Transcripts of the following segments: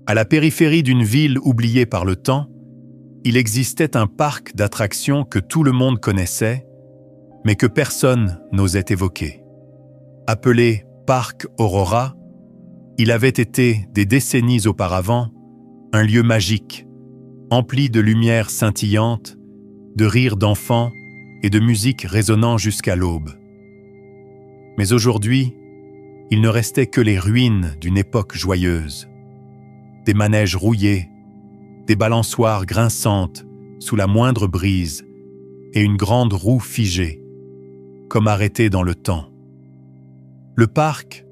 À la périphérie d'une ville oubliée par le temps, il existait un parc d'attractions que tout le monde connaissait, mais que personne n'osait évoquer. Appelé Parc Aurora, il avait été, des décennies auparavant, un lieu magique, empli de lumières scintillantes, de rires d'enfants et de musique résonnant jusqu'à l'aube. Mais aujourd'hui, il ne restait que les ruines d'une époque joyeuse. Des manèges rouillés, des balançoires grinçantes sous la moindre brise et une grande roue figée, comme arrêtée dans le temps. Le parc,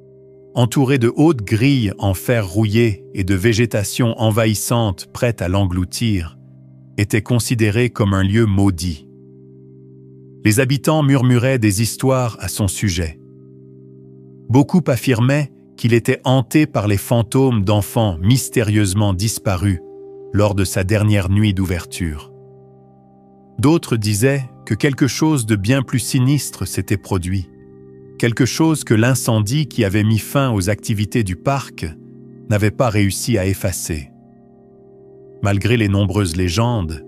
entouré de hautes grilles en fer rouillé et de végétation envahissante prête à l'engloutir, était considéré comme un lieu maudit. Les habitants murmuraient des histoires à son sujet. Beaucoup affirmaient qu'il était hanté par les fantômes d'enfants mystérieusement disparus lors de sa dernière nuit d'ouverture. D'autres disaient que quelque chose de bien plus sinistre s'était produit, quelque chose que l'incendie qui avait mis fin aux activités du parc n'avait pas réussi à effacer. Malgré les nombreuses légendes,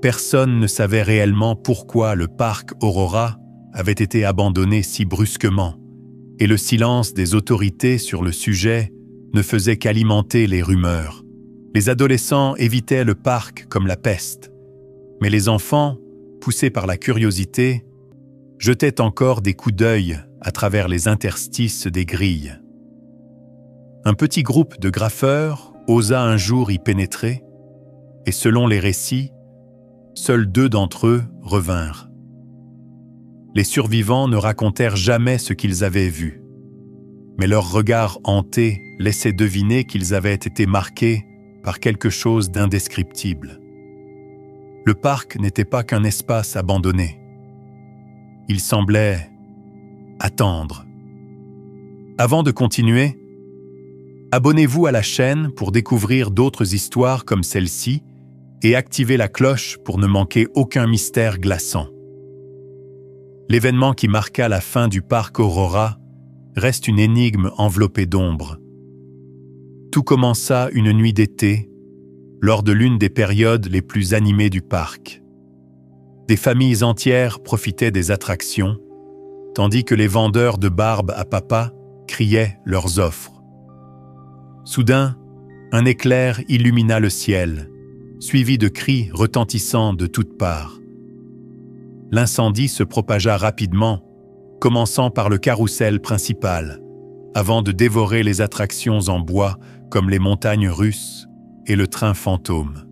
personne ne savait réellement pourquoi le parc Aurora avait été abandonné si brusquement, et le silence des autorités sur le sujet ne faisait qu'alimenter les rumeurs. Les adolescents évitaient le parc comme la peste, mais les enfants, poussés par la curiosité, jetaient encore des coups d'œil à travers les interstices des grilles. Un petit groupe de graffeurs osa un jour y pénétrer, et selon les récits, seuls 2 d'entre eux revinrent. Les survivants ne racontèrent jamais ce qu'ils avaient vu, mais leur regard hanté laissait deviner qu'ils avaient été marqués par quelque chose d'indescriptible. Le parc n'était pas qu'un espace abandonné. Il semblait attendre. Avant de continuer, abonnez-vous à la chaîne pour découvrir d'autres histoires comme celle-ci et activez la cloche pour ne manquer aucun mystère glaçant. L'événement qui marqua la fin du parc Aurora reste une énigme enveloppée d'ombre. Tout commença une nuit d'été, lors de l'une des périodes les plus animées du parc. Des familles entières profitaient des attractions, tandis que les vendeurs de barbe à papa criaient leurs offres. Soudain, un éclair illumina le ciel, suivi de cris retentissants de toutes parts. L'incendie se propagea rapidement, commençant par le carrousel principal, avant de dévorer les attractions en bois comme les montagnes russes et le train fantôme.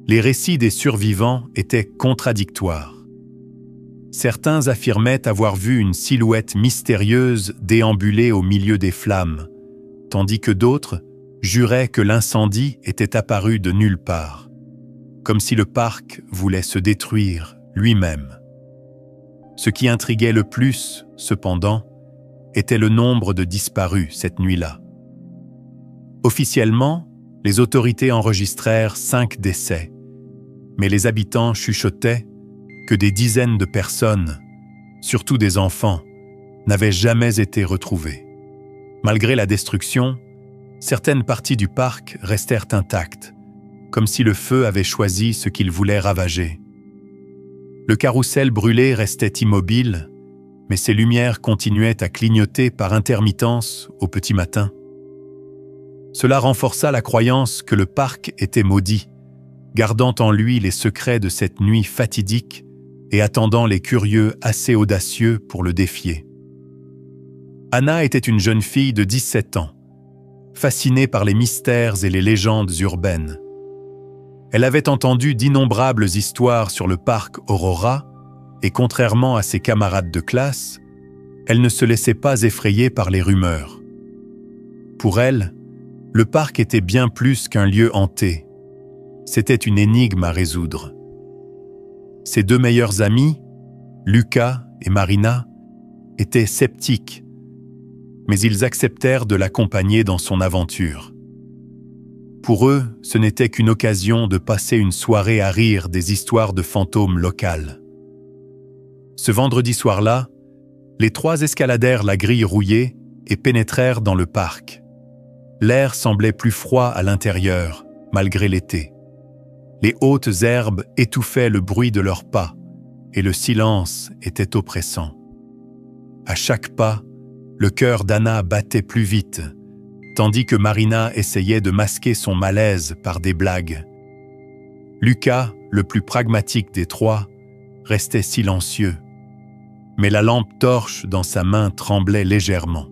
Les récits des survivants étaient contradictoires. Certains affirmaient avoir vu une silhouette mystérieuse déambuler au milieu des flammes, tandis que d'autres juraient que l'incendie était apparu de nulle part, comme si le parc voulait se détruire lui-même. Ce qui intriguait le plus, cependant, était le nombre de disparus cette nuit-là. Officiellement, les autorités enregistrèrent 5 décès, mais les habitants chuchotaient que des dizaines de personnes, surtout des enfants, n'avaient jamais été retrouvées. Malgré la destruction, certaines parties du parc restèrent intactes, comme si le feu avait choisi ce qu'il voulait ravager. Le carrousel brûlé restait immobile, mais ses lumières continuaient à clignoter par intermittence au petit matin. Cela renforça la croyance que le parc était maudit, gardant en lui les secrets de cette nuit fatidique et attendant les curieux assez audacieux pour le défier. Anna était une jeune fille de 17 ans, fascinée par les mystères et les légendes urbaines. Elle avait entendu d'innombrables histoires sur le parc Aurora et contrairement à ses camarades de classe, elle ne se laissait pas effrayer par les rumeurs. Pour elle, le parc était bien plus qu'un lieu hanté. C'était une énigme à résoudre. Ses 2 meilleurs amis, Lucas et Marina, étaient sceptiques, mais ils acceptèrent de l'accompagner dans son aventure. Pour eux, ce n'était qu'une occasion de passer une soirée à rire des histoires de fantômes locales. Ce vendredi soir-là, les 3 escaladèrent la grille rouillée et pénétrèrent dans le parc. L'air semblait plus froid à l'intérieur, malgré l'été. Les hautes herbes étouffaient le bruit de leurs pas, et le silence était oppressant. À chaque pas, le cœur d'Anna battait plus vite, tandis que Marina essayait de masquer son malaise par des blagues. Lucas, le plus pragmatique des trois, restait silencieux, mais la lampe torche dans sa main tremblait légèrement.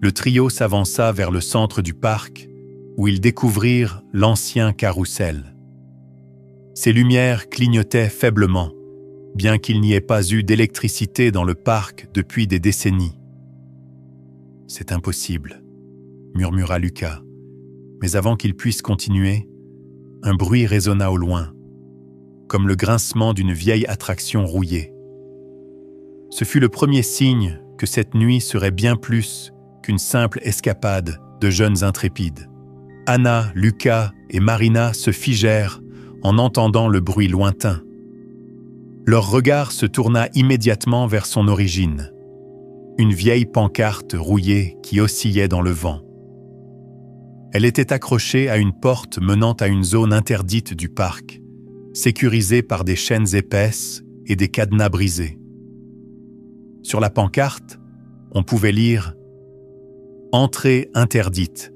Le trio s'avança vers le centre du parc, où ils découvrirent l'ancien carrousel. Ses lumières clignotaient faiblement, bien qu'il n'y ait pas eu d'électricité dans le parc depuis des décennies. « C'est impossible », murmura Lucas, mais avant qu'il puisse continuer, un bruit résonna au loin, comme le grincement d'une vieille attraction rouillée. Ce fut le premier signe que cette nuit serait bien plus qu'une simple escapade de jeunes intrépides. Anna, Lucas et Marina se figèrent en entendant le bruit lointain. Leur regard se tourna immédiatement vers son origine, une vieille pancarte rouillée qui oscillait dans le vent. Elle était accrochée à une porte menant à une zone interdite du parc, sécurisée par des chaînes épaisses et des cadenas brisés. Sur la pancarte, on pouvait lire « Entrée interdite »,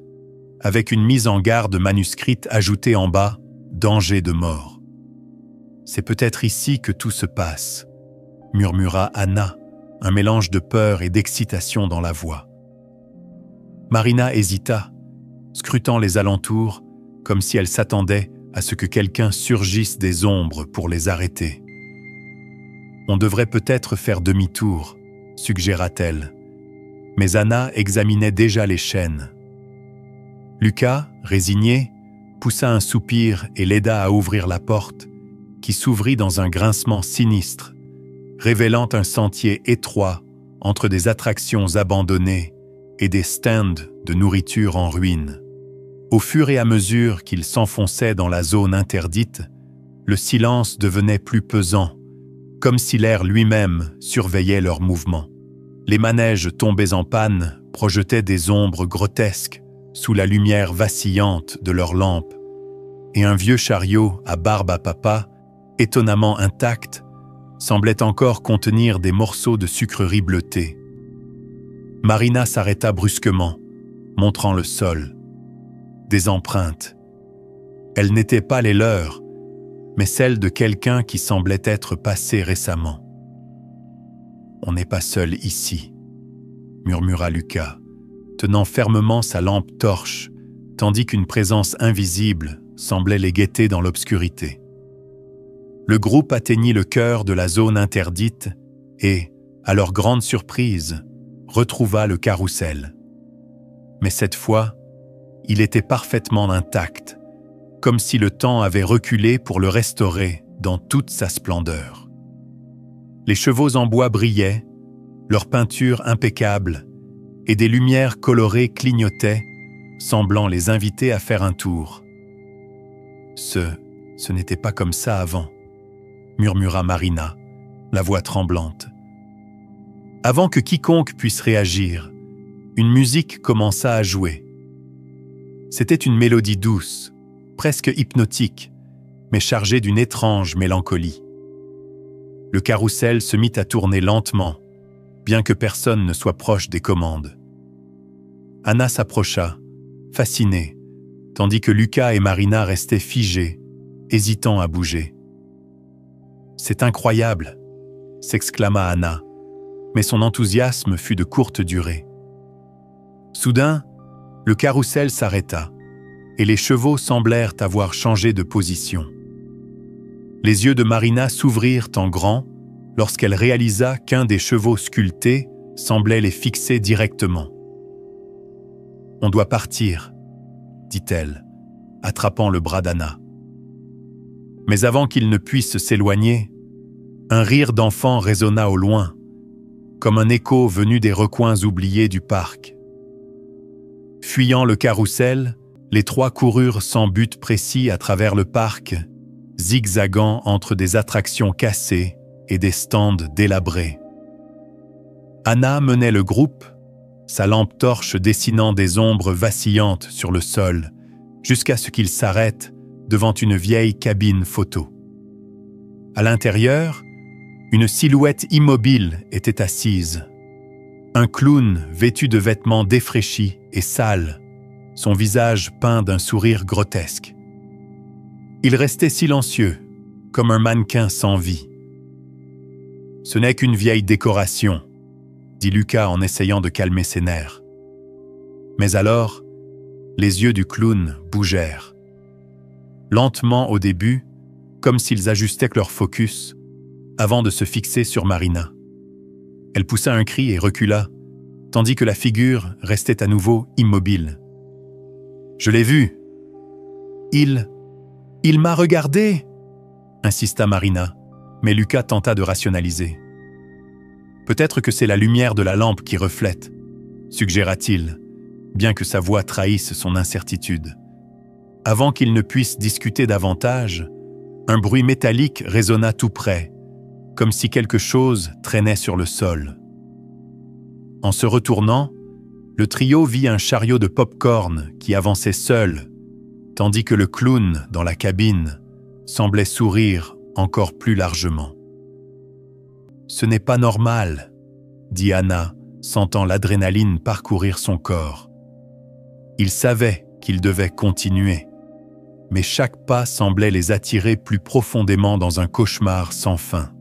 avec une mise en garde manuscrite ajoutée en bas « Danger de mort ». « C'est peut-être ici que tout se passe », murmura Anna, un mélange de peur et d'excitation dans la voix. Marina hésita, scrutant les alentours, comme si elle s'attendait à ce que quelqu'un surgisse des ombres pour les arrêter. « On devrait peut-être faire demi-tour », suggéra-t-elle, mais Anna examinait déjà les chaînes. Lucas, résigné, poussa un soupir et l'aida à ouvrir la porte, qui s'ouvrit dans un grincement sinistre, révélant un sentier étroit entre des attractions abandonnées et des stands de nourriture en ruine. Au fur et à mesure qu'ils s'enfonçaient dans la zone interdite, le silence devenait plus pesant, comme si l'air lui-même surveillait leurs mouvements. Les manèges tombés en panne projetaient des ombres grotesques sous la lumière vacillante de leurs lampes, et un vieux chariot à barbe à papa, étonnamment intact, semblait encore contenir des morceaux de sucrerie bleutée. Marina s'arrêta brusquement, montrant le sol. Des empreintes. Elles n'étaient pas les leurs, mais celles de quelqu'un qui semblait être passé récemment. « On n'est pas seul ici », murmura Lucas, tenant fermement sa lampe torche, tandis qu'une présence invisible semblait les guetter dans l'obscurité. Le groupe atteignit le cœur de la zone interdite et, à leur grande surprise, retrouva le carrousel. Mais cette fois, il était parfaitement intact, comme si le temps avait reculé pour le restaurer dans toute sa splendeur. Les chevaux en bois brillaient, leur peinture impeccable, et des lumières colorées clignotaient, semblant les inviter à faire un tour. Ce n'était pas comme ça avant, murmura Marina, la voix tremblante. Avant que quiconque puisse réagir, une musique commença à jouer. C'était une mélodie douce, presque hypnotique, mais chargée d'une étrange mélancolie. Le carrousel se mit à tourner lentement, bien que personne ne soit proche des commandes. Anna s'approcha, fascinée, tandis que Lucas et Marina restaient figés, hésitant à bouger. « C'est incroyable !» s'exclama Anna, mais son enthousiasme fut de courte durée. Soudain, le carrousel s'arrêta, et les chevaux semblèrent avoir changé de position. Les yeux de Marina s'ouvrirent en grand lorsqu'elle réalisa qu'un des chevaux sculptés semblait les fixer directement. « On doit partir », dit-elle, attrapant le bras d'Anna. Mais avant qu'il ne puisse s'éloigner, un rire d'enfant résonna au loin, comme un écho venu des recoins oubliés du parc. Fuyant le carrousel, les trois coururent sans but précis à travers le parc, zigzagant entre des attractions cassées et des stands délabrés. Anna menait le groupe, sa lampe torche dessinant des ombres vacillantes sur le sol, jusqu'à ce qu'il s'arrête devant une vieille cabine photo. À l'intérieur, une silhouette immobile était assise. Un clown vêtu de vêtements défraîchis et sales, son visage peint d'un sourire grotesque. Il restait silencieux, comme un mannequin sans vie. « Ce n'est qu'une vieille décoration », dit Lucas en essayant de calmer ses nerfs. Mais alors, les yeux du clown bougèrent. Lentement au début, comme s'ils ajustaient leur focus, avant de se fixer sur Marina. Elle poussa un cri et recula, tandis que la figure restait à nouveau immobile. « Je l'ai vu. Il m'a regardé !» insista Marina, mais Lucas tenta de rationaliser. « Peut-être que c'est la lumière de la lampe qui reflète, » suggéra-t-il, bien que sa voix trahisse son incertitude. Avant qu'il ne puisse discuter davantage, un bruit métallique résonna tout près, comme si quelque chose traînait sur le sol. En se retournant, le trio vit un chariot de pop-corn qui avançait seul, tandis que le clown dans la cabine semblait sourire encore plus largement. « Ce n'est pas normal, » dit Anna, sentant l'adrénaline parcourir son corps. Il savait qu'il devait continuer, mais chaque pas semblait les attirer plus profondément dans un cauchemar sans fin.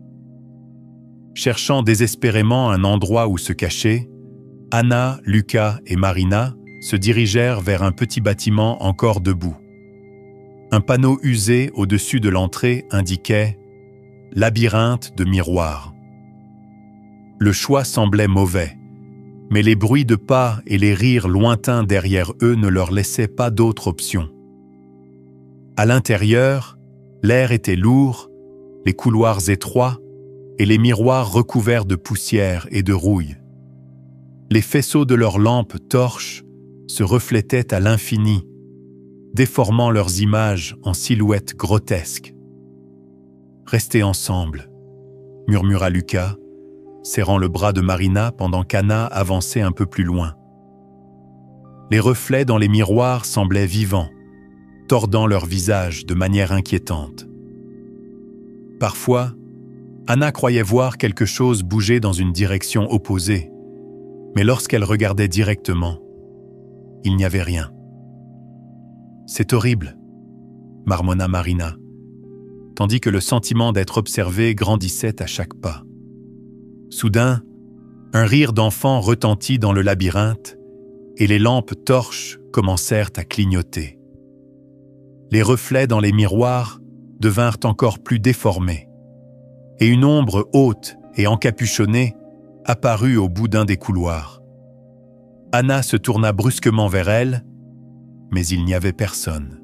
Cherchant désespérément un endroit où se cacher, Anna, Lucas et Marina se dirigèrent vers un petit bâtiment encore debout. Un panneau usé au-dessus de l'entrée indiquait « Labyrinthe de miroirs ». Le choix semblait mauvais, mais les bruits de pas et les rires lointains derrière eux ne leur laissaient pas d'autre option. À l'intérieur, l'air était lourd, les couloirs étroits et les miroirs recouverts de poussière et de rouille. Les faisceaux de leurs lampes torches se reflétaient à l'infini, déformant leurs images en silhouettes grotesques. « Restez ensemble », murmura Lucas, serrant le bras de Marina pendant qu'Anna avançait un peu plus loin. Les reflets dans les miroirs semblaient vivants, tordant leurs visages de manière inquiétante. Parfois, Anna croyait voir quelque chose bouger dans une direction opposée, mais lorsqu'elle regardait directement, il n'y avait rien. « C'est horrible », marmonna Marina, tandis que le sentiment d'être observée grandissait à chaque pas. Soudain, un rire d'enfant retentit dans le labyrinthe et les lampes torches commencèrent à clignoter. Les reflets dans les miroirs devinrent encore plus déformés et une ombre haute et encapuchonnée apparut au bout d'un des couloirs. Anna se tourna brusquement vers elle, mais il n'y avait personne.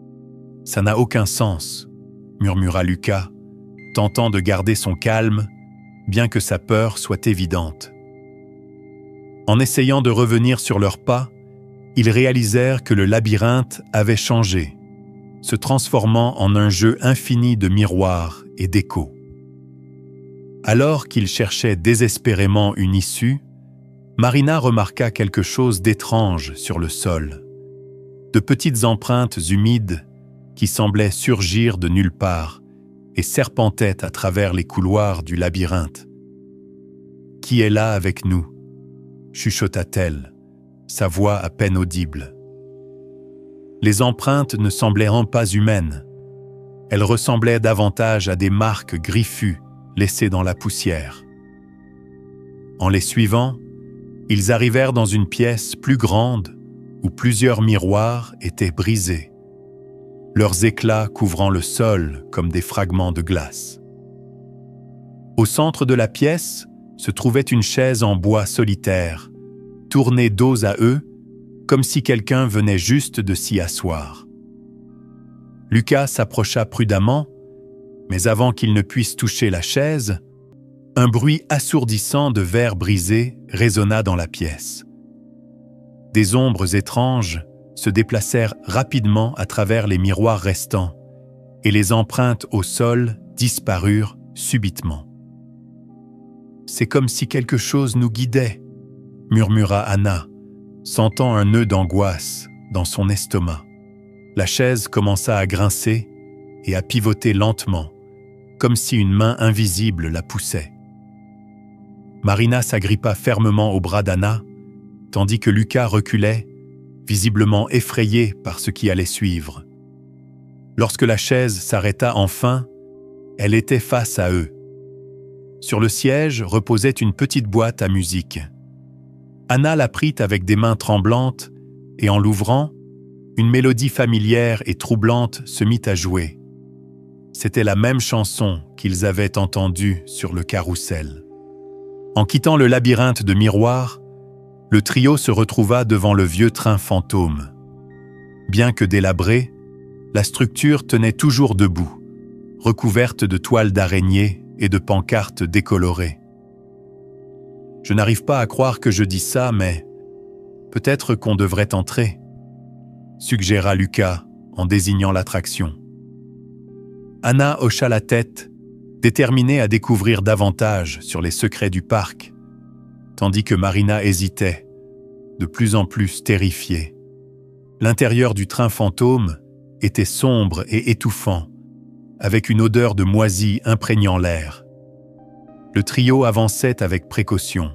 « Ça n'a aucun sens », murmura Lucas, tentant de garder son calme, bien que sa peur soit évidente. En essayant de revenir sur leurs pas, ils réalisèrent que le labyrinthe avait changé, se transformant en un jeu infini de miroirs et d'échos. Alors qu'ils cherchaient désespérément une issue, Marina remarqua quelque chose d'étrange sur le sol. De petites empreintes humides qui semblaient surgir de nulle part et serpentaient à travers les couloirs du labyrinthe. « Qui est là avec nous ?» chuchota-t-elle, sa voix à peine audible. Les empreintes ne semblaient pas humaines. Elles ressemblaient davantage à des marques griffues laissées dans la poussière. En les suivant, ils arrivèrent dans une pièce plus grande où plusieurs miroirs étaient brisés, leurs éclats couvrant le sol comme des fragments de glace. Au centre de la pièce se trouvait une chaise en bois solitaire, tournée dos à eux, comme si quelqu'un venait juste de s'y asseoir. Lucas s'approcha prudemment, mais avant qu'il ne puisse toucher la chaise, un bruit assourdissant de verre brisé résonna dans la pièce. Des ombres étranges se déplacèrent rapidement à travers les miroirs restants, et les empreintes au sol disparurent subitement. « C'est comme si quelque chose nous guidait », murmura Anna, sentant un nœud d'angoisse dans son estomac. La chaise commença à grincer et à pivoter lentement, comme si une main invisible la poussait. Marina s'agrippa fermement au bras d'Anna, tandis que Lucas reculait, visiblement effrayé par ce qui allait suivre. Lorsque la chaise s'arrêta enfin, elle était face à eux. Sur le siège reposait une petite boîte à musique. Anna la prit avec des mains tremblantes et en l'ouvrant, une mélodie familière et troublante se mit à jouer. C'était la même chanson qu'ils avaient entendue sur le carrousel. En quittant le labyrinthe de miroirs, le trio se retrouva devant le vieux train fantôme. Bien que délabrée, la structure tenait toujours debout, recouverte de toiles d'araignée et de pancartes décolorées. « Je n'arrive pas à croire que je dis ça, mais peut-être qu'on devrait entrer », suggéra Lucas en désignant l'attraction. Anna hocha la tête, déterminée à découvrir davantage sur les secrets du parc, tandis que Marina hésitait, de plus en plus terrifiée. L'intérieur du train fantôme était sombre et étouffant, avec une odeur de moisi imprégnant l'air. Le trio avançait avec précaution,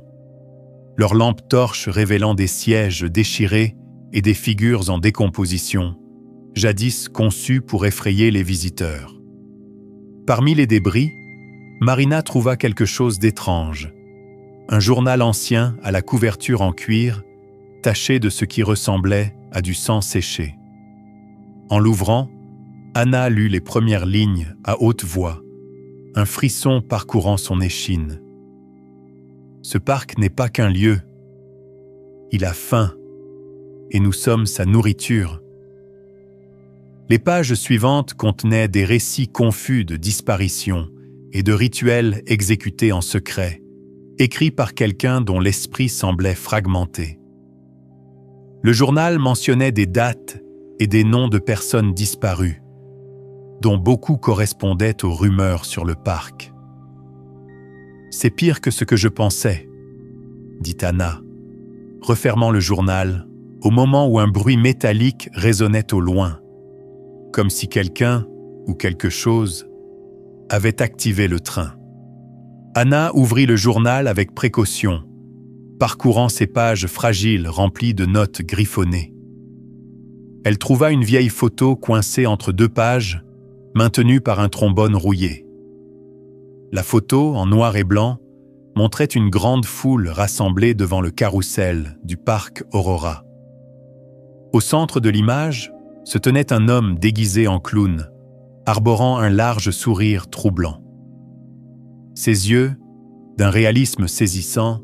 leurs lampes torches révélant des sièges déchirés et des figures en décomposition, jadis conçues pour effrayer les visiteurs. Parmi les débris, Marina trouva quelque chose d'étrange. Un journal ancien à la couverture en cuir, taché de ce qui ressemblait à du sang séché. En l'ouvrant, Anna lut les premières lignes à haute voix, un frisson parcourant son échine. Ce parc n'est pas qu'un lieu. Il a faim, et nous sommes sa nourriture. Les pages suivantes contenaient des récits confus de disparitions et de rituels exécutés en secret, écrits par quelqu'un dont l'esprit semblait fragmenté. Le journal mentionnait des dates et des noms de personnes disparues, dont beaucoup correspondaient aux rumeurs sur le parc. « C'est pire que ce que je pensais », dit Anna, refermant le journal au moment où un bruit métallique résonnait au loin, comme si quelqu'un ou quelque chose avait activé le train. Anna ouvrit le journal avec précaution, parcourant ces pages fragiles remplies de notes griffonnées. Elle trouva une vieille photo coincée entre deux pages, maintenue par un trombone rouillé. La photo, en noir et blanc, montrait une grande foule rassemblée devant le carrousel du parc Aurora. Au centre de l'image se tenait un homme déguisé en clown, arborant un large sourire troublant. Ses yeux, d'un réalisme saisissant,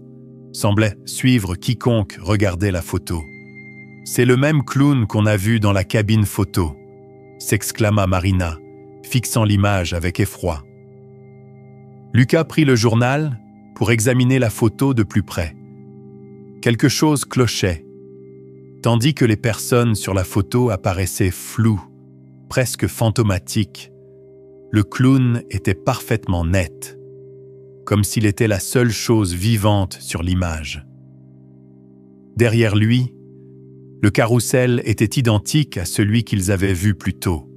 semblaient suivre quiconque regardait la photo. « C'est le même clown qu'on a vu dans la cabine photo », s'exclama Marina, fixant l'image avec effroi. Lucas prit le journal pour examiner la photo de plus près. Quelque chose clochait, tandis que les personnes sur la photo apparaissaient floues, presque fantomatiques. Le clown était parfaitement net, comme s'il était la seule chose vivante sur l'image. Derrière lui, le carrousel était identique à celui qu'ils avaient vu plus tôt,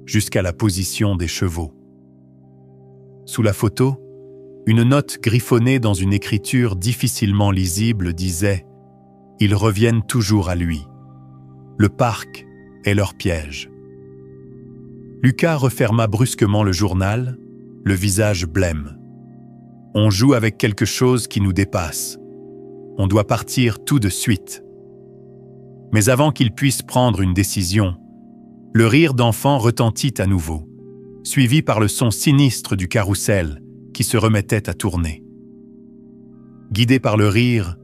jusqu'à la position des chevaux. Sous la photo, une note griffonnée dans une écriture difficilement lisible disait « Ils reviennent toujours à lui. Le parc est leur piège. » Lucas referma brusquement le journal, le visage blême. « On joue avec quelque chose qui nous dépasse. On doit partir tout de suite. » Mais avant qu'il puisse prendre une décision, le rire d'enfant retentit à nouveau, suivi par le son sinistre du carrousel qui se remettait à tourner. Guidé par le rire,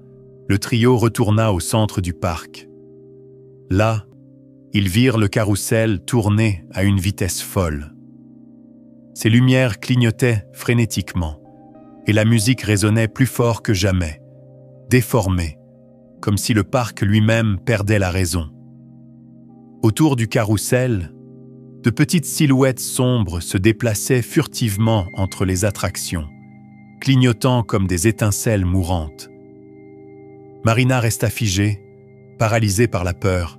le trio retourna au centre du parc. Là, ils virent le carrousel tourner à une vitesse folle. Ses lumières clignotaient frénétiquement, et la musique résonnait plus fort que jamais, déformée, comme si le parc lui-même perdait la raison. Autour du carrousel, de petites silhouettes sombres se déplaçaient furtivement entre les attractions, clignotant comme des étincelles mourantes. Marina resta figée, paralysée par la peur,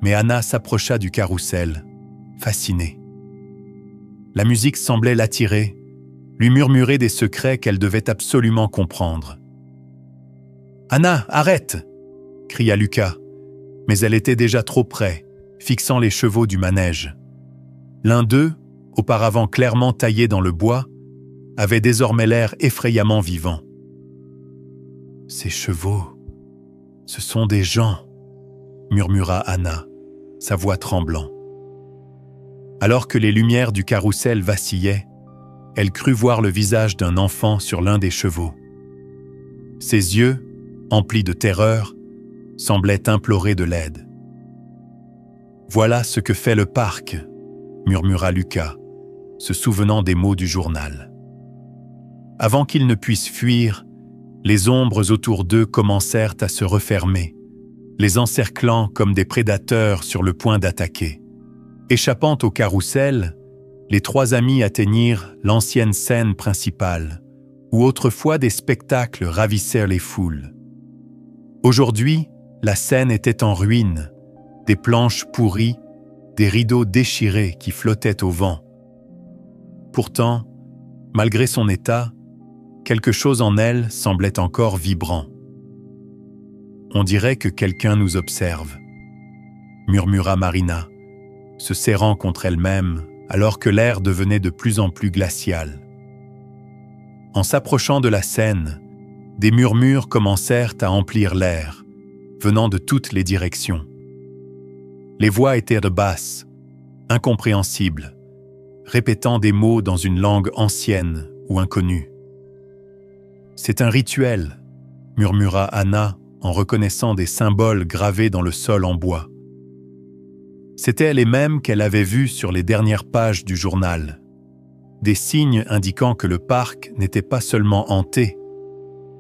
mais Anna s'approcha du carrousel, fascinée. La musique semblait l'attirer, lui murmurer des secrets qu'elle devait absolument comprendre. « Anna, arrête !» cria Lucas, mais elle était déjà trop près, fixant les chevaux du manège. L'un d'eux, auparavant clairement taillé dans le bois, avait désormais l'air effrayamment vivant. « Ces chevaux, ce sont des gens !» murmura Anna, sa voix tremblant. Alors que les lumières du carrousel vacillaient, elle crut voir le visage d'un enfant sur l'un des chevaux. Ses yeux, emplis de terreur, semblaient implorer de l'aide. « Voilà ce que fait le parc », murmura Lucas, se souvenant des mots du journal. Avant qu'ils ne puissent fuir, les ombres autour d'eux commencèrent à se refermer, les encerclant comme des prédateurs sur le point d'attaquer. Échappant au carrousel, les trois amis atteignirent l'ancienne scène principale, où autrefois des spectacles ravissaient les foules. Aujourd'hui, la scène était en ruine, des planches pourries, des rideaux déchirés qui flottaient au vent. Pourtant, malgré son état, quelque chose en elle semblait encore vibrant. « On dirait que quelqu'un nous observe », murmura Marina, se serrant contre elle-même alors que l'air devenait de plus en plus glacial. En s'approchant de la scène, des murmures commencèrent à emplir l'air, venant de toutes les directions. Les voix étaient basses, incompréhensibles, répétant des mots dans une langue ancienne ou inconnue. « C'est un rituel », murmura Anna en reconnaissant des symboles gravés dans le sol en bois. C'étaient les mêmes qu'elle avait vus sur les dernières pages du journal. Des signes indiquant que le parc n'était pas seulement hanté,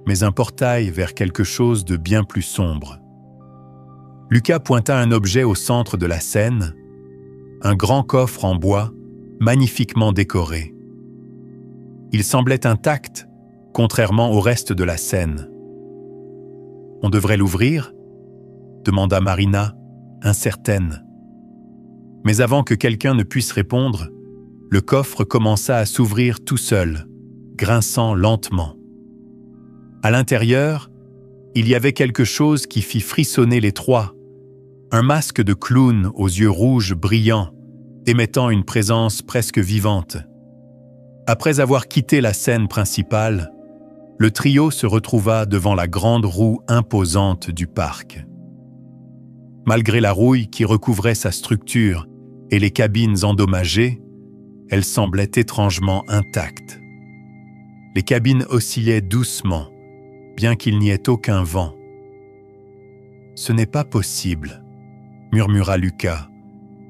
mais un portail vers quelque chose de bien plus sombre. Lucas pointa un objet au centre de la scène, un grand coffre en bois, magnifiquement décoré. Il semblait intact, contrairement au reste de la scène. « On devrait l'ouvrir ?» demanda Marina, incertaine. Mais avant que quelqu'un ne puisse répondre, le coffre commença à s'ouvrir tout seul, grinçant lentement. À l'intérieur, il y avait quelque chose qui fit frissonner les trois, un masque de clown aux yeux rouges brillants, émettant une présence presque vivante. Après avoir quitté la scène principale, le trio se retrouva devant la grande roue imposante du parc. Malgré la rouille qui recouvrait sa structure et les cabines endommagées, elle semblait étrangement intacte. Les cabines oscillaient doucement, bien qu'il n'y ait aucun vent. « Ce n'est pas possible », murmura Lucas,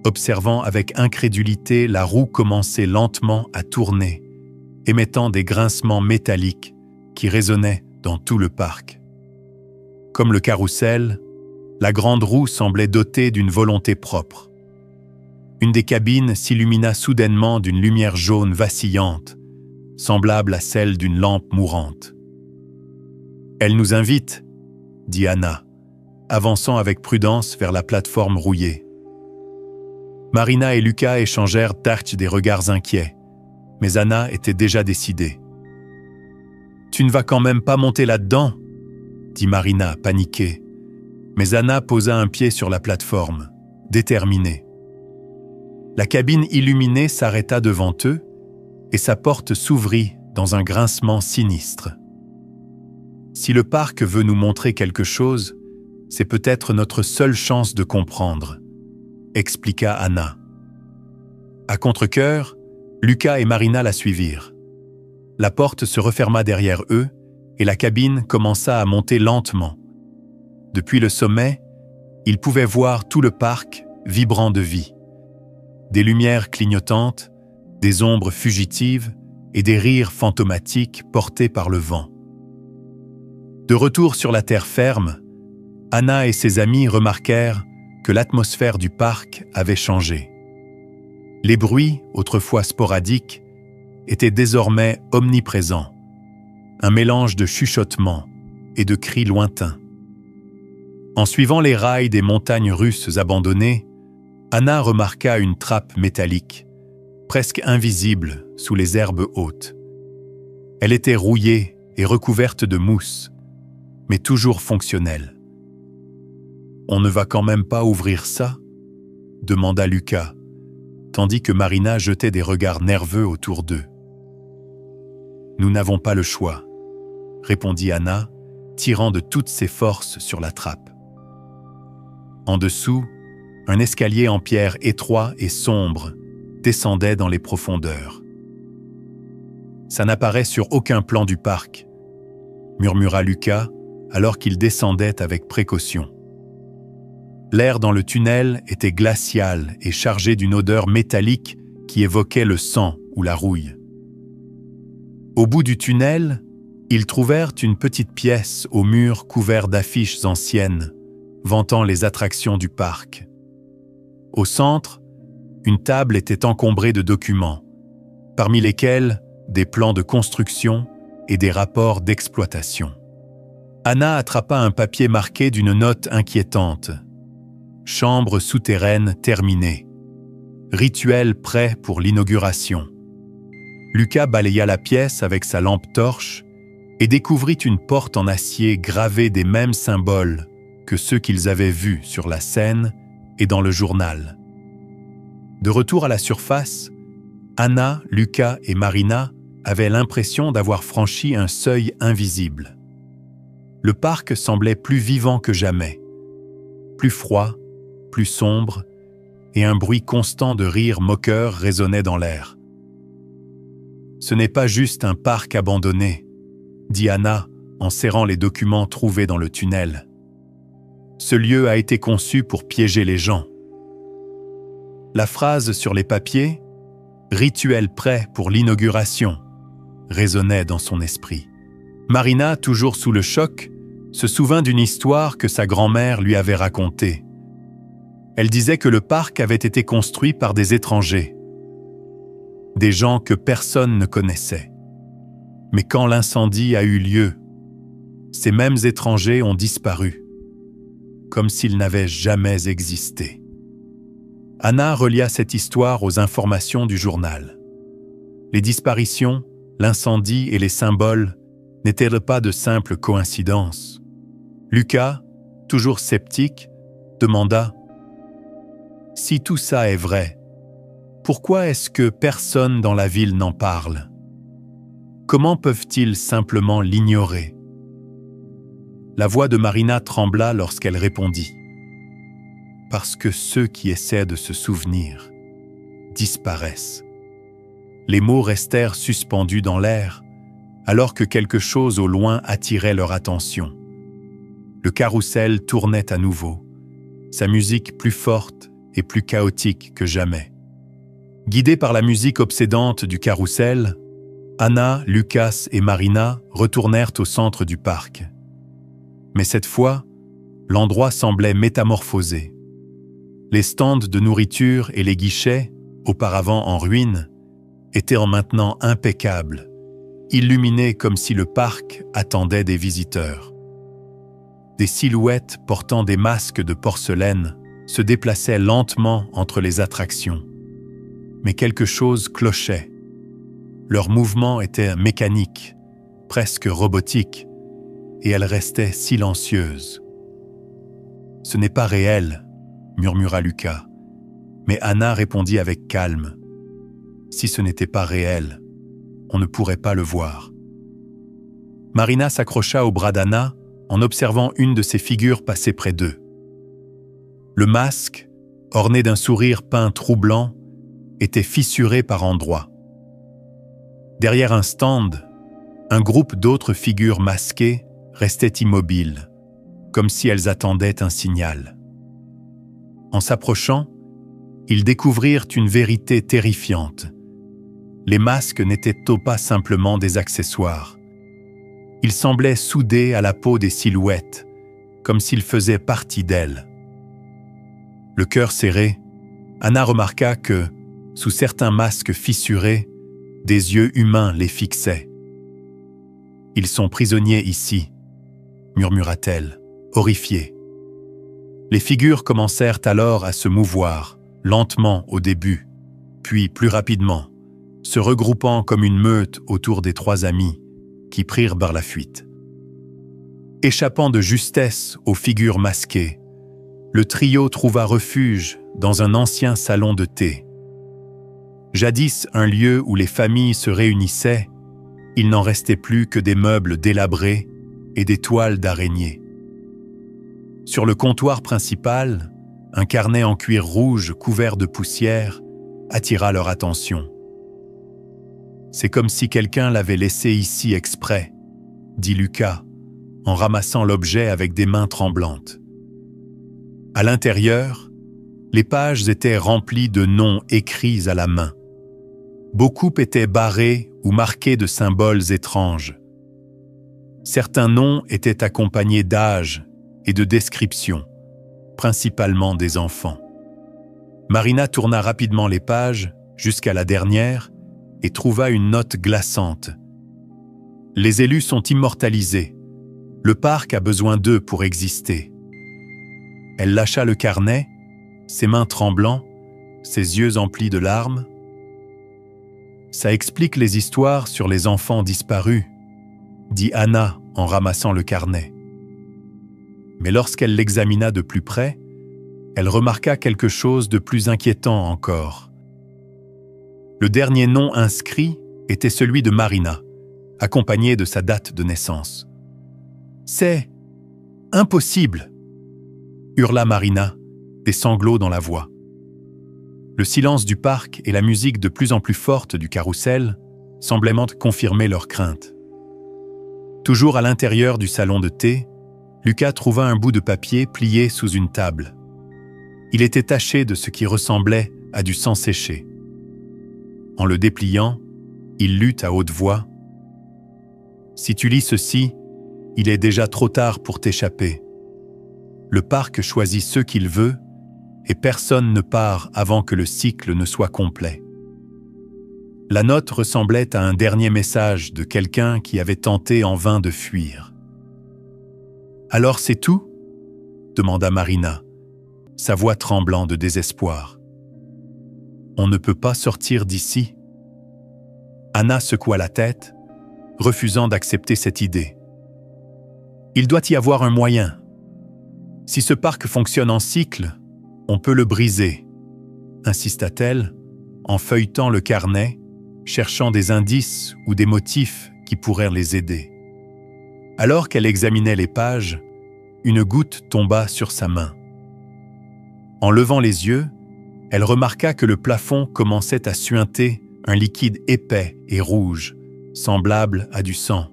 observant avec incrédulité la roue commencer lentement à tourner, émettant des grincements métalliques qui résonnaient dans tout le parc. Comme le carrousel, la grande roue semblait dotée d'une volonté propre. Une des cabines s'illumina soudainement d'une lumière jaune vacillante, semblable à celle d'une lampe mourante. « Elle nous invite », dit Anna, avançant avec prudence vers la plateforme rouillée. Marina et Lucas échangèrent des regards inquiets, mais Anna était déjà décidée. « Tu ne vas quand même pas monter là-dedans ?» dit Marina, paniquée. Mais Anna posa un pied sur la plateforme, déterminée. La cabine illuminée s'arrêta devant eux et sa porte s'ouvrit dans un grincement sinistre. « Si le parc veut nous montrer quelque chose, c'est peut-être notre seule chance de comprendre », expliqua Anna. À contre-cœur, Lucas et Marina la suivirent. La porte se referma derrière eux et la cabine commença à monter lentement. Depuis le sommet, ils pouvaient voir tout le parc vibrant de vie. Des lumières clignotantes, des ombres fugitives et des rires fantomatiques portés par le vent. De retour sur la terre ferme, Anna et ses amis remarquèrent que l'atmosphère du parc avait changé. Les bruits, autrefois sporadiques, étaient désormais omniprésents, un mélange de chuchotements et de cris lointains. En suivant les rails des montagnes russes abandonnées, Anna remarqua une trappe métallique, presque invisible sous les herbes hautes. Elle était rouillée et recouverte de mousse, mais toujours fonctionnelle. « On ne va quand même pas ouvrir ça ?» demanda Lucas, tandis que Marina jetait des regards nerveux autour d'eux. « Nous n'avons pas le choix », répondit Anna, tirant de toutes ses forces sur la trappe. En dessous, un escalier en pierre étroit et sombre descendait dans les profondeurs. « Ça n'apparaît sur aucun plan du parc », murmura Lucas alors qu'il descendait avec précaution. L'air dans le tunnel était glacial et chargé d'une odeur métallique qui évoquait le sang ou la rouille. Au bout du tunnel, ils trouvèrent une petite pièce aux murs couverts d'affiches anciennes, vantant les attractions du parc. Au centre, une table était encombrée de documents, parmi lesquels des plans de construction et des rapports d'exploitation. Anna attrapa un papier marqué d'une note inquiétante. Chambre souterraine terminée. Rituel prêt pour l'inauguration. Lucas balaya la pièce avec sa lampe torche et découvrit une porte en acier gravée des mêmes symboles que ceux qu'ils avaient vus sur la scène et dans le journal. De retour à la surface, Anna, Lucas et Marina avaient l'impression d'avoir franchi un seuil invisible. Le parc semblait plus vivant que jamais, plus froid, plus sombre, et un bruit constant de rires moqueurs résonnait dans l'air. « Ce n'est pas juste un parc abandonné », dit Anna en serrant les documents trouvés dans le tunnel. « Ce lieu a été conçu pour piéger les gens. » La phrase sur les papiers « Rituel prêt pour l'inauguration » résonnait dans son esprit. Marina, toujours sous le choc, se souvint d'une histoire que sa grand-mère lui avait racontée. Elle disait que le parc avait été construit par des étrangers, des gens que personne ne connaissait. Mais quand l'incendie a eu lieu, ces mêmes étrangers ont disparu, comme s'ils n'avaient jamais existé. Anna relia cette histoire aux informations du journal. Les disparitions, l'incendie et les symboles n'étaient pas de simples coïncidences. Lucas, toujours sceptique, demanda « Si tout ça est vrai, pourquoi est-ce que personne dans la ville n'en parle? Comment peuvent-ils simplement l'ignorer ?» La voix de Marina trembla lorsqu'elle répondit « Parce que ceux qui essaient de se souvenir disparaissent. » Les mots restèrent suspendus dans l'air, alors que quelque chose au loin attirait leur attention. Le carrousel tournait à nouveau, sa musique plus forte et plus chaotique que jamais. Guidés par la musique obsédante du carrousel, Anna, Lucas et Marina retournèrent au centre du parc. Mais cette fois, l'endroit semblait métamorphosé. Les stands de nourriture et les guichets, auparavant en ruine, étaient maintenant impeccables, illuminés comme si le parc attendait des visiteurs. Des silhouettes portant des masques de porcelaine se déplaçaient lentement entre les attractions. Mais quelque chose clochait. Leurs mouvements étaient mécaniques, presque robotiques, et elles restaient silencieuses. « Ce n'est pas réel », murmura Lucas, mais Anna répondit avec calme. « Si ce n'était pas réel, on ne pourrait pas le voir. » Marina s'accrocha au bras d'Anna en observant une de ces figures passer près d'eux. Le masque, orné d'un sourire peint troublant, était fissuré par endroits. Derrière un stand, un groupe d'autres figures masquées restait immobile, comme si elles attendaient un signal. En s'approchant, ils découvrirent une vérité terrifiante. Les masques n'étaient pas simplement des accessoires. Ils semblaient soudés à la peau des silhouettes, comme s'ils faisaient partie d'elles. Le cœur serré, Anna remarqua que, sous certains masques fissurés, des yeux humains les fixaient. « Ils sont prisonniers ici », murmura-t-elle, horrifiée. Les figures commencèrent alors à se mouvoir, lentement au début, puis plus rapidement, se regroupant comme une meute autour des trois amis, qui prirent par la fuite. Échappant de justesse aux figures masquées, le trio trouva refuge dans un ancien salon de thé. Jadis un lieu où les familles se réunissaient, il n'en restait plus que des meubles délabrés et des toiles d'araignées. Sur le comptoir principal, un carnet en cuir rouge couvert de poussière attira leur attention. « C'est comme si quelqu'un l'avait laissé ici exprès », dit Lucas, en ramassant l'objet avec des mains tremblantes. À l'intérieur, les pages étaient remplies de noms écrits à la main. Beaucoup étaient barrés ou marqués de symboles étranges. Certains noms étaient accompagnés d'âges et de descriptions, principalement des enfants. Marina tourna rapidement les pages jusqu'à la dernière et trouva une note glaçante. « Les élus sont immortalisés. Le parc a besoin d'eux pour exister. » Elle lâcha le carnet, ses mains tremblant, ses yeux emplis de larmes. « Ça explique les histoires sur les enfants disparus, » dit Anna en ramassant le carnet. Mais lorsqu'elle l'examina de plus près, elle remarqua quelque chose de plus inquiétant encore. Le dernier nom inscrit était celui de Marina, accompagné de sa date de naissance. « C'est impossible !» hurla Marina, des sanglots dans la voix. Le silence du parc et la musique de plus en plus forte du carrousel semblaient confirmer leurs craintes. Toujours à l'intérieur du salon de thé, Lucas trouva un bout de papier plié sous une table. Il était taché de ce qui ressemblait à du sang séché. En le dépliant, il lut à haute voix « Si tu lis ceci, il est déjà trop tard pour t'échapper. Le parc choisit ceux qu'il veut et personne ne part avant que le cycle ne soit complet. » La note ressemblait à un dernier message de quelqu'un qui avait tenté en vain de fuir. « Alors c'est tout ?» demanda Marina, sa voix tremblant de désespoir. « On ne peut pas sortir d'ici ?» Anna secoua la tête, refusant d'accepter cette idée. « Il doit y avoir un moyen. Si ce parc fonctionne en cycle, on peut le briser, » insista-t-elle, en feuilletant le carnet, cherchant des indices ou des motifs qui pourraient les aider. Alors qu'elle examinait les pages, une goutte tomba sur sa main. En levant les yeux, elle remarqua que le plafond commençait à suinter un liquide épais et rouge, semblable à du sang.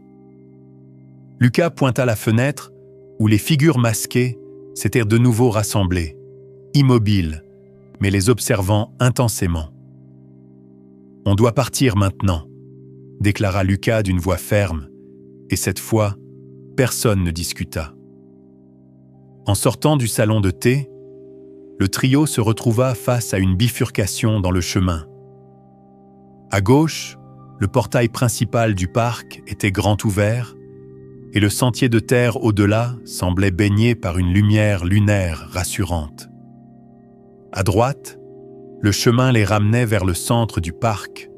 Lucas pointa la fenêtre où les figures masquées s'étaient de nouveau rassemblées, immobiles, mais les observant intensément. « On doit partir maintenant », déclara Lucas d'une voix ferme, et cette fois, personne ne discuta. En sortant du salon de thé, le trio se retrouva face à une bifurcation dans le chemin. À gauche, le portail principal du parc était grand ouvert, et le sentier de terre au-delà semblait baigné par une lumière lunaire rassurante. À droite, le chemin les ramenait vers le centre du parc,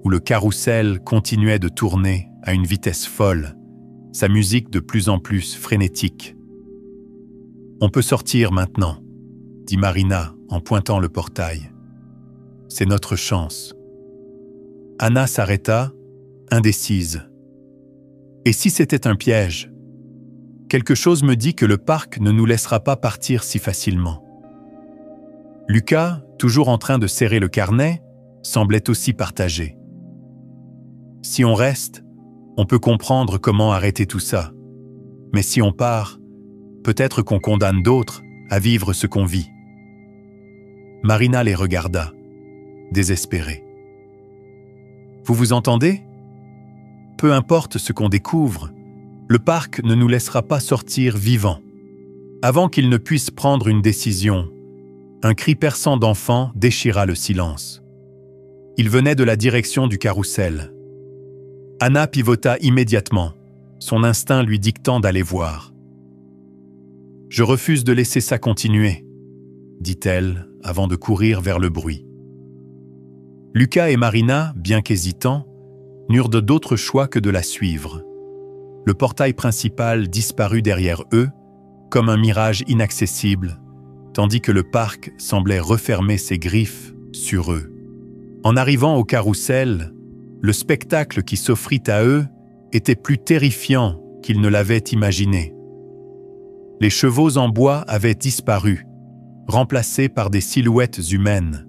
où le carrousel continuait de tourner à une vitesse folle, sa musique de plus en plus frénétique. « On peut sortir maintenant », dit Marina en pointant le portail. « C'est notre chance. » Anna s'arrêta, indécise. « Et si c'était un piège ? Quelque chose me dit que le parc ne nous laissera pas partir si facilement. » Lucas, toujours en train de serrer le carnet, semblait aussi partagé. « Si on reste, on peut comprendre comment arrêter tout ça. Mais si on part, peut-être qu'on condamne d'autres à vivre ce qu'on vit. » Marina les regarda, désespérée. « Vous vous entendez ? Peu importe ce qu'on découvre, le parc ne nous laissera pas sortir vivants. Avant qu'il ne puisse prendre une décision, un cri perçant d'enfant déchira le silence. Il venait de la direction du carrousel. Anna pivota immédiatement, son instinct lui dictant d'aller voir. Je refuse de laisser ça continuer, dit-elle avant de courir vers le bruit. Lucas et Marina, bien qu'hésitants, n'eurent d'autre choix que de la suivre. Le portail principal disparut derrière eux, comme un mirage inaccessible, tandis que le parc semblait refermer ses griffes sur eux. En arrivant au carrousel, le spectacle qui s'offrit à eux était plus terrifiant qu'ils ne l'avaient imaginé. Les chevaux en bois avaient disparu, remplacés par des silhouettes humaines.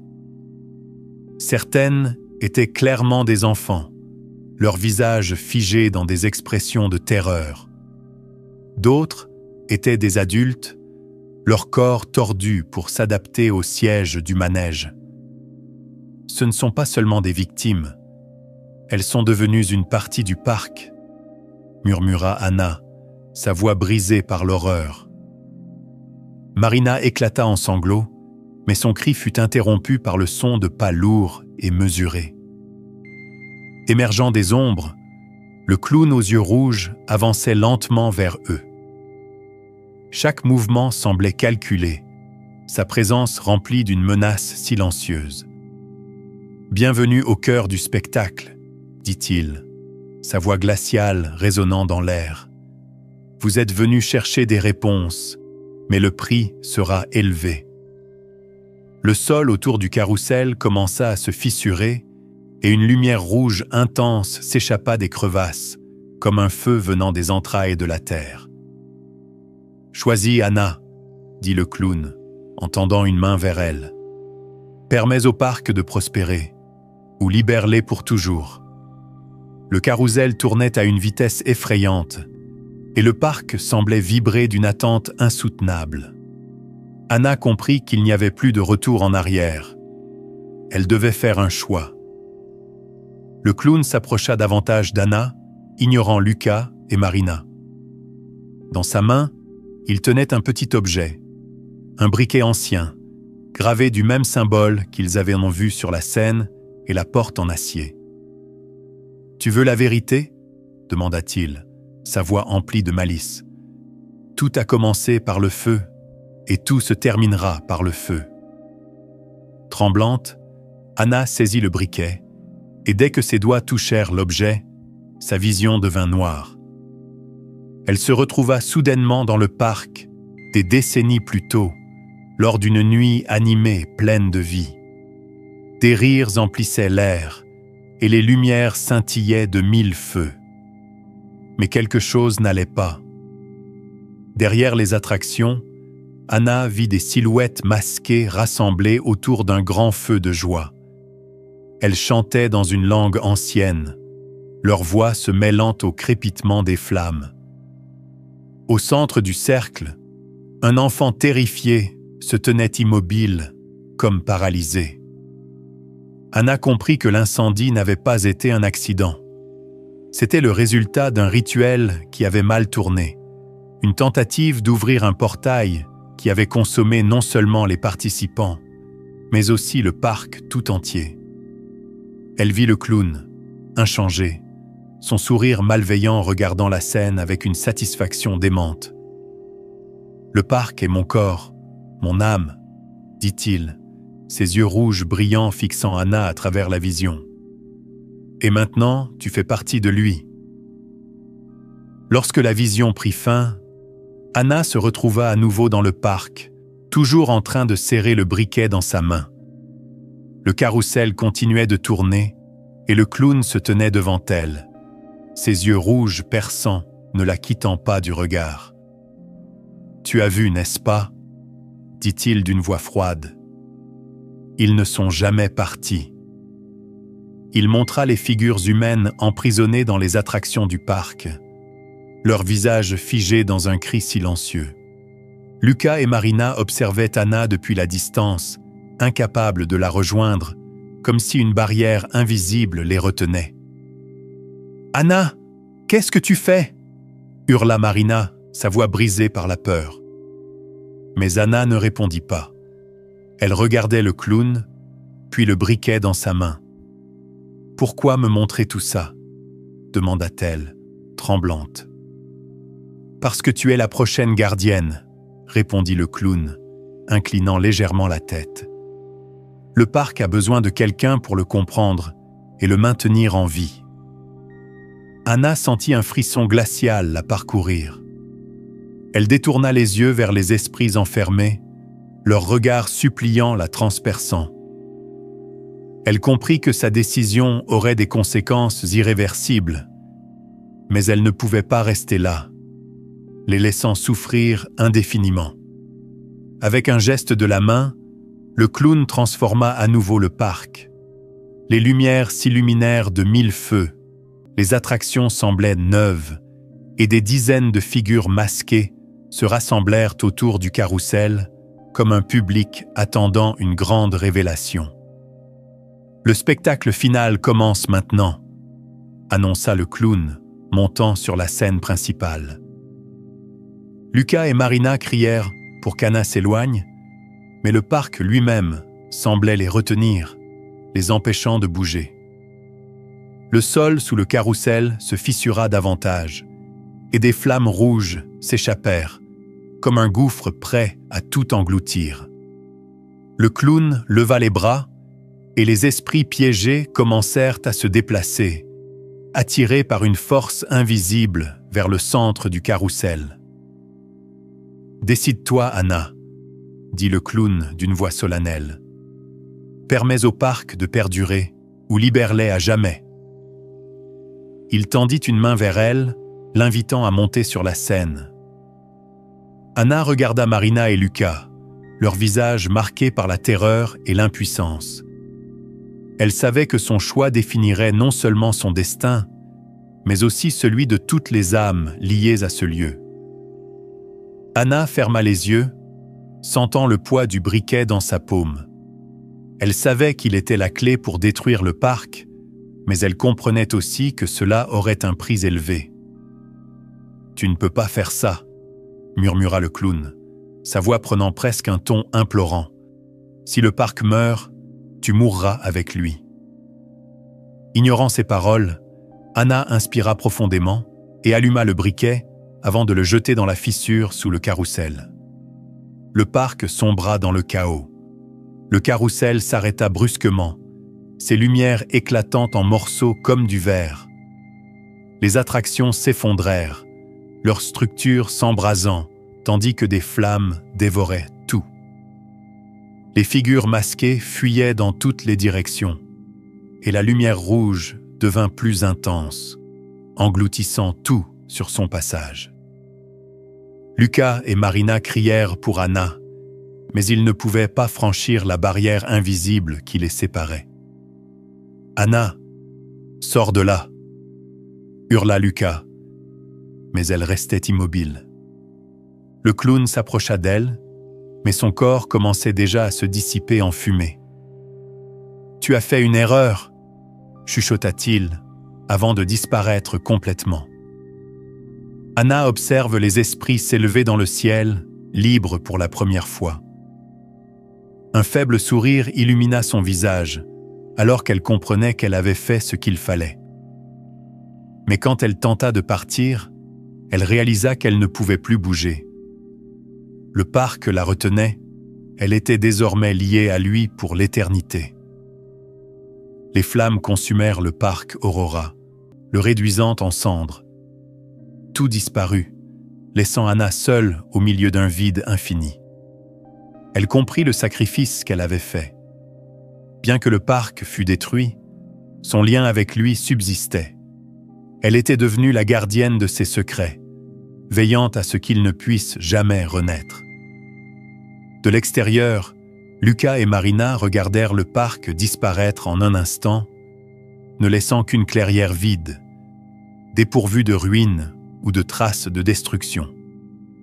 Certaines étaient clairement des enfants, leurs visages figés dans des expressions de terreur. D'autres étaient des adultes, leur corps tordus pour s'adapter au siège du manège. Ce ne sont pas seulement des victimes, elles sont devenues une partie du parc, murmura Anna, sa voix brisée par l'horreur. Marina éclata en sanglots, mais son cri fut interrompu par le son de pas lourds et mesurés. Émergeant des ombres, le clown aux yeux rouges avançait lentement vers eux. Chaque mouvement semblait calculé, sa présence remplie d'une menace silencieuse. « Bienvenue au cœur du spectacle », dit-il, sa voix glaciale résonnant dans l'air. « Vous êtes venus chercher des réponses, mais le prix sera élevé. » Le sol autour du carrousel commença à se fissurer et une lumière rouge intense s'échappa des crevasses, comme un feu venant des entrailles de la terre. « Choisis, Anna, » dit le clown, en tendant une main vers elle. « Permets au parc de prospérer, ou libère-les pour toujours. » Le carrousel tournait à une vitesse effrayante, et le parc semblait vibrer d'une attente insoutenable. Anna comprit qu'il n'y avait plus de retour en arrière. Elle devait faire un choix. Le clown s'approcha davantage d'Anna, ignorant Lucas et Marina. Dans sa main, il tenait un petit objet, un briquet ancien, gravé du même symbole qu'ils avaient vu sur la scène et la porte en acier. « Tu veux la vérité ?» demanda-t-il, sa voix emplie de malice. « Tout a commencé par le feu, et tout se terminera par le feu. » Tremblante, Anna saisit le briquet, et dès que ses doigts touchèrent l'objet, sa vision devint noire. Elle se retrouva soudainement dans le parc, des décennies plus tôt, lors d'une nuit animée pleine de vie. Des rires emplissaient l'air, et les lumières scintillaient de 1000 feux. Mais quelque chose n'allait pas. Derrière les attractions, Anna vit des silhouettes masquées rassemblées autour d'un grand feu de joie. Elles chantaient dans une langue ancienne, leur voix se mêlant au crépitement des flammes. Au centre du cercle, un enfant terrifié se tenait immobile, comme paralysé. Anna comprit que l'incendie n'avait pas été un accident. C'était le résultat d'un rituel qui avait mal tourné, une tentative d'ouvrir un portail qui avait consommé non seulement les participants, mais aussi le parc tout entier. Elle vit le clown, inchangé, son sourire malveillant regardant la scène avec une satisfaction démente. « Le parc est mon corps, mon âme, » dit-il, ses yeux rouges brillants fixant Anna à travers la vision. « Et maintenant, tu fais partie de lui. » Lorsque la vision prit fin, Anna se retrouva à nouveau dans le parc, toujours en train de serrer le briquet dans sa main. Le carrousel continuait de tourner et le clown se tenait devant elle, ses yeux rouges perçants ne la quittant pas du regard. « Tu as vu, n'est-ce pas ?» dit-il d'une voix froide. « Ils ne sont jamais partis. » Il montra les figures humaines emprisonnées dans les attractions du parc, leurs visages figés dans un cri silencieux. Lucas et Marina observaient Anna depuis la distance, incapables de la rejoindre, comme si une barrière invisible les retenait. « Anna, qu'est-ce que tu fais ?» hurla Marina, sa voix brisée par la peur. Mais Anna ne répondit pas. Elle regardait le clown, puis le briquet dans sa main. « Pourquoi me montrer tout ça ?» demanda-t-elle, tremblante. « Parce que tu es la prochaine gardienne » répondit le clown, inclinant légèrement la tête. Le parc a besoin de quelqu'un pour le comprendre et le maintenir en vie. Anna sentit un frisson glacial la parcourir. Elle détourna les yeux vers les esprits enfermés, leur regard suppliant la transperçant. Elle comprit que sa décision aurait des conséquences irréversibles, mais elle ne pouvait pas rester là, les laissant souffrir indéfiniment. Avec un geste de la main, le clown transforma à nouveau le parc. Les lumières s'illuminèrent de 1000 feux, les attractions semblaient neuves, et des dizaines de figures masquées se rassemblèrent autour du carrousel comme un public attendant une grande révélation. Le spectacle final commence maintenant, annonça le clown, montant sur la scène principale. Lucas et Marina crièrent pour qu'Anna s'éloigne, mais le parc lui-même semblait les retenir, les empêchant de bouger. Le sol sous le carrousel se fissura davantage, et des flammes rouges s'échappèrent, comme un gouffre prêt à tout engloutir. Le clown leva les bras, et les esprits piégés commencèrent à se déplacer, attirés par une force invisible vers le centre du carrousel. « Décide-toi, Anna », dit le clown d'une voix solennelle. « Permets au parc de perdurer ou libère-les à jamais. » Il tendit une main vers elle, l'invitant à monter sur la scène. Anna regarda Marina et Lucas, leurs visages marqués par la terreur et l'impuissance. Elle savait que son choix définirait non seulement son destin, mais aussi celui de toutes les âmes liées à ce lieu. Anna ferma les yeux, sentant le poids du briquet dans sa paume. Elle savait qu'il était la clé pour détruire le parc, mais elle comprenait aussi que cela aurait un prix élevé. « Tu ne peux pas faire ça », murmura le clown, sa voix prenant presque un ton implorant. « Si le parc meurt, tu mourras avec lui. » Ignorant ces paroles, Anna inspira profondément et alluma le briquet avant de le jeter dans la fissure sous le carrousel. Le parc sombra dans le chaos. Le carrousel s'arrêta brusquement, ses lumières éclatant en morceaux comme du verre. Les attractions s'effondrèrent, leur structure s'embrasant, tandis que des flammes dévoraient tout. Les figures masquées fuyaient dans toutes les directions, et la lumière rouge devint plus intense, engloutissant tout sur son passage. Lucas et Marina crièrent pour Anna, mais ils ne pouvaient pas franchir la barrière invisible qui les séparait. « Anna, sors de là !» hurla Lucas, mais elle restait immobile. Le clown s'approcha d'elle, mais son corps commençait déjà à se dissiper en fumée. « Tu as fait une erreur !» chuchota-t-il, avant de disparaître complètement. Anna observe les esprits s'élever dans le ciel, libres pour la première fois. Un faible sourire illumina son visage, alors qu'elle comprenait qu'elle avait fait ce qu'il fallait. Mais quand elle tenta de partir, elle réalisa qu'elle ne pouvait plus bouger. Le parc la retenait, elle était désormais liée à lui pour l'éternité. Les flammes consumèrent le parc Aurora, le réduisant en cendres. Tout disparut, laissant Anna seule au milieu d'un vide infini. Elle comprit le sacrifice qu'elle avait fait. Bien que le parc fût détruit, son lien avec lui subsistait. Elle était devenue la gardienne de ses secrets, veillant à ce qu'ils ne puissent jamais renaître. De l'extérieur, Lucas et Marina regardèrent le parc disparaître en un instant, ne laissant qu'une clairière vide, dépourvue de ruines ou de traces de destruction.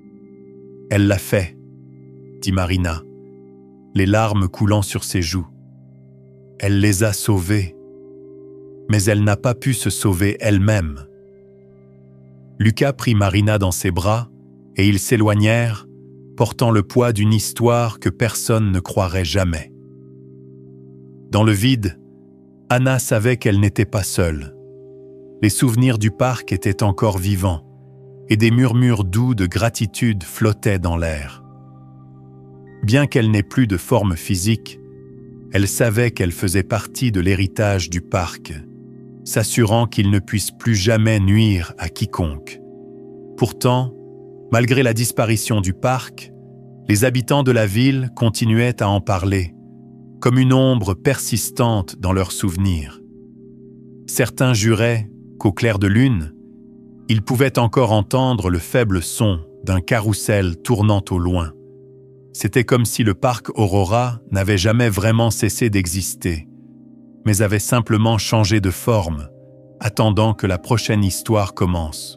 « Elle l'a fait », dit Marina, les larmes coulant sur ses joues. « Elle les a sauvés, mais elle n'a pas pu se sauver elle-même. » Lucas prit Marina dans ses bras et ils s'éloignèrent, portant le poids d'une histoire que personne ne croirait jamais. Dans le vide, Anna savait qu'elle n'était pas seule. Les souvenirs du parc étaient encore vivants, et des murmures doux de gratitude flottaient dans l'air. Bien qu'elle n'ait plus de forme physique, elle savait qu'elle faisait partie de l'héritage du parc, s'assurant qu'il ne puisse plus jamais nuire à quiconque. Pourtant, malgré la disparition du parc, les habitants de la ville continuaient à en parler, comme une ombre persistante dans leurs souvenirs. Certains juraient qu'au clair de lune, ils pouvaient encore entendre le faible son d'un carrousel tournant au loin. C'était comme si le parc Aurora n'avait jamais vraiment cessé d'exister, mais avait simplement changé de forme, attendant que la prochaine histoire commence.